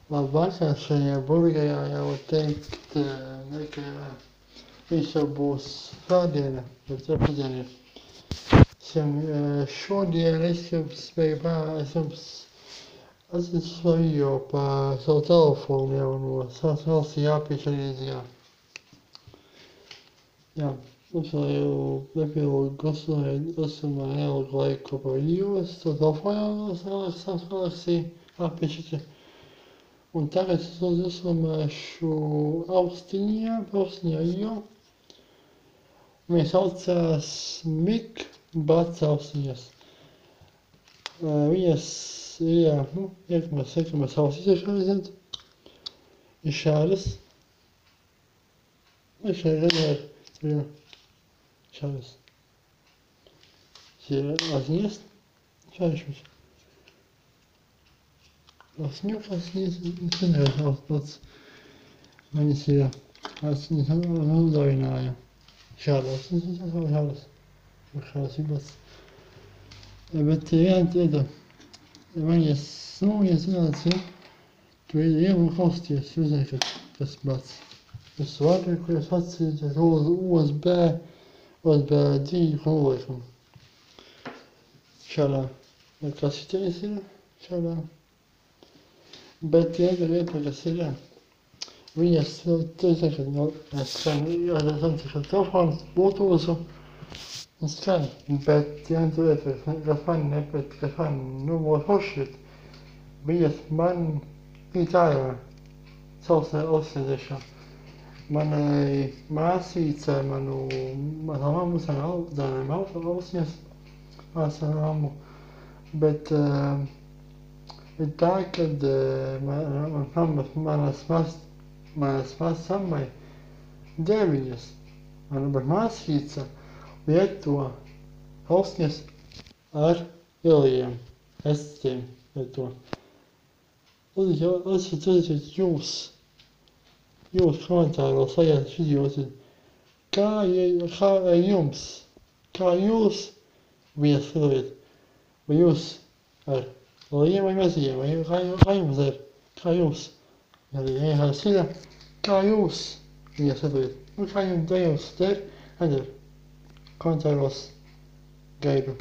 Labvakar, šajā burgajā jau teikt, ka viņš jau būs svētdiena, bet ceturtdiena. Šodien es jums atstāju pa savu telefonu jau no savas valsts jāpiešķir līdzjā. Jā, mums jau nepilnīgi esam neilgu laiku kopā jūs, to telefonā sāks jāpiešķir. Un tagad es uzslamēšu austiņā jau. Mēs saucās Mik Bats austiņas. Viņas ir, iekamās austiņas šādas. Ir šādas. Es šeit redzēju, šādas. Ir austiņas. Šādas mums. Austiņas, es nezinu, pats. Viņas ir austiņas uzdāvināja. Šādas. Šādas ir pats. Bet viena viņas, viņas zināts, tu ievu klausties, jūs zināt, kas pats. Es varu, ko jūs atsīties USB 2 konvojam. Šādā. Kas šitais ir? Šādā. Bet vieta, kas ir, viņas, tu zini, ka telefons, Bluetooth un skan, bet vieta, kas man, būs forši, viņas man ir tājā, savs austiņā. Manai māsīcai, manu mammu sanāldzēnēm austiņas, māsāmu, bet ir tā, kad manas māsammai 9, mana māsīca lieto austiņas ar ieliem, estiem lieto. Es redzēju jūs komentāros sajāt videos, kā jums, kā jūs viņas lietot, vai jūs ar lieliem vai maziem, vai kā jums ir, kā jūs, kā jūs viņas lietot, kā jums der, komentāros gaidu.